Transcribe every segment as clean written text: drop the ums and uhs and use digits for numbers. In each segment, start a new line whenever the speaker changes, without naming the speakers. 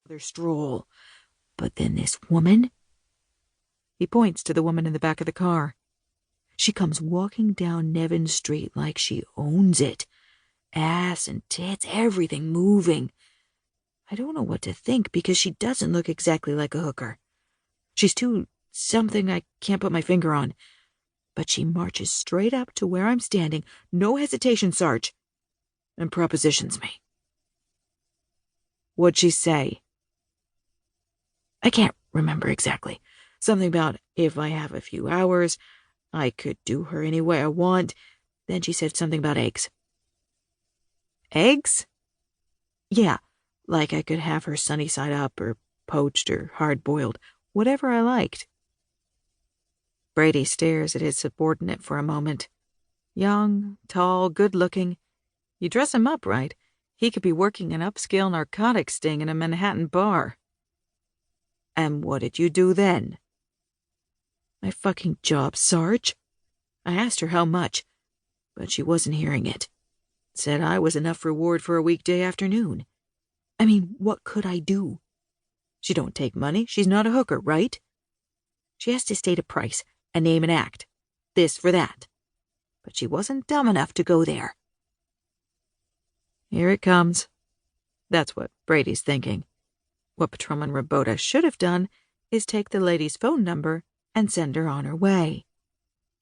Another stroll. But then this woman... He points to the woman in the back of the car. She comes walking down Nevin Street like she owns it. Ass and tits, everything moving. I don't know what to think because she doesn't look exactly like a hooker. She's too something I can't put my finger on. But she marches straight up to where I'm standing, no hesitation, Sarge, and propositions me. What'd she say? I can't remember exactly. Something about if I have a few hours, I could do her any way I want. Then she said something about eggs. Eggs? Yeah, like I could have her sunny side up or poached or hard-boiled, whatever I liked. Brady stares at his subordinate for a moment. Young, tall, good-looking. You dress him up right, he could be working an upscale narcotics sting in a Manhattan bar. And what did you do then? My fucking job, Sarge. I asked her how much, but she wasn't hearing it. Said I was enough reward for a weekday afternoon. I mean, what could I do? She don't take money, she's not a hooker, right? She has to state a price, a name and act. This for that. But she wasn't dumb enough to go there. Here it comes. That's what Brady's thinking. What Patrolman Rabota should have done is take the lady's phone number and send her on her way.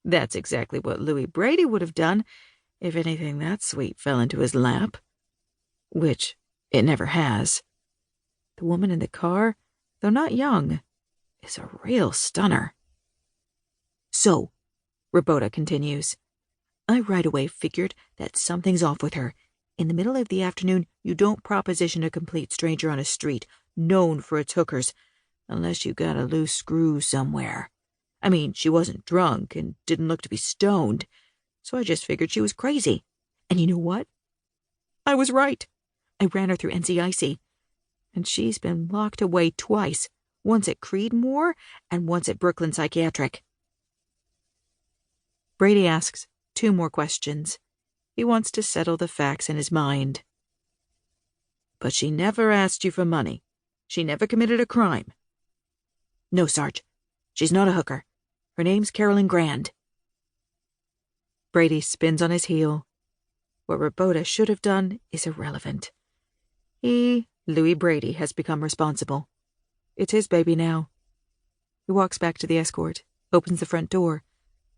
That's exactly what Louis Brady would have done if anything that sweet fell into his lap. Which it never has. The woman in the car, though not young, is a real stunner. So, Rabota continues, I right away figured that something's off with her. In the middle of the afternoon, you don't proposition a complete stranger on a street known for its hookers, unless you got a loose screw somewhere. I mean, she wasn't drunk and didn't look to be stoned, so I just figured she was crazy. And you know what? I was right. I ran her through NCIC, and she's been locked away twice, once at Creedmoor and once at Brooklyn Psychiatric. Brady asks 2 more questions. He wants to settle the facts in his mind. But she never asked you for money. She never committed a crime. No, Sarge. She's not a hooker. Her name's Carolyn Grand. Brady spins on his heel. What Rabota should have done is irrelevant. He, Louis Brady, has become responsible. It's his baby now. He walks back to the escort, opens the front door,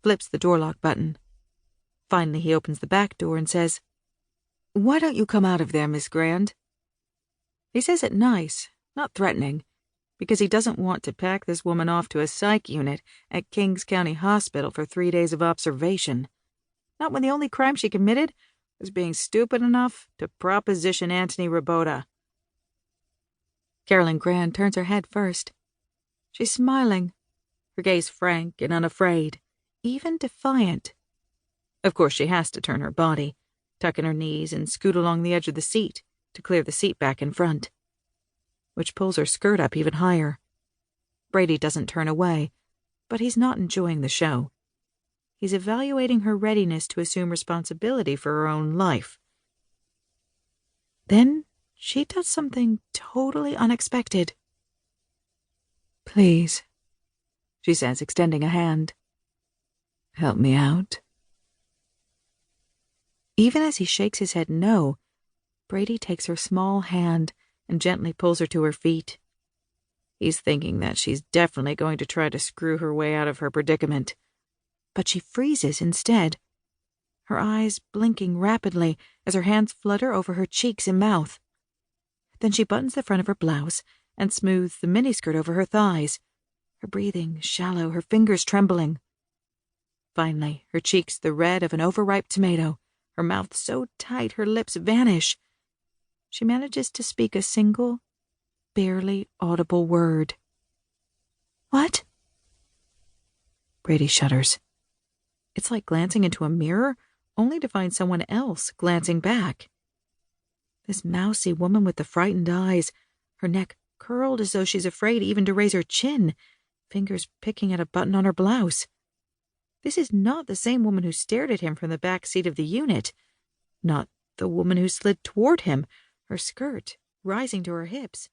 flips the door lock button. Finally, he opens the back door and says, Why don't you come out of there, Miss Grand? He says it nice, not threatening, because he doesn't want to pack this woman off to a psych unit at Kings County Hospital for 3 days of observation. Not when the only crime she committed was being stupid enough to proposition Anthony Rabota. Carolyn Grand turns her head first. She's smiling, her gaze frank and unafraid, even defiant. Of course, she has to turn her body, tuck in her knees and scoot along the edge of the seat to clear the seat back in front, which pulls her skirt up even higher. Brady doesn't turn away, but he's not enjoying the show. He's evaluating her readiness to assume responsibility for her own life. Then she does something totally unexpected. Please, she says, extending a hand. Help me out. Even as he shakes his head no, Brady takes her small hand and gently pulls her to her feet. He's thinking that she's definitely going to try to screw her way out of her predicament. But she freezes instead, her eyes blinking rapidly as her hands flutter over her cheeks and mouth. Then she buttons the front of her blouse and smooths the miniskirt over her thighs, her breathing shallow, her fingers trembling. Finally, her cheeks the red of an overripe tomato, her mouth so tight her lips vanish. She manages to speak a single, barely audible word. What? Brady shudders. It's like glancing into a mirror, only to find someone else glancing back. This mousy woman with the frightened eyes, her neck curled as though she's afraid even to raise her chin, fingers picking at a button on her blouse. This is not the same woman who stared at him from the back seat of the unit. Not the woman who slid toward him, her skirt rising to her hips.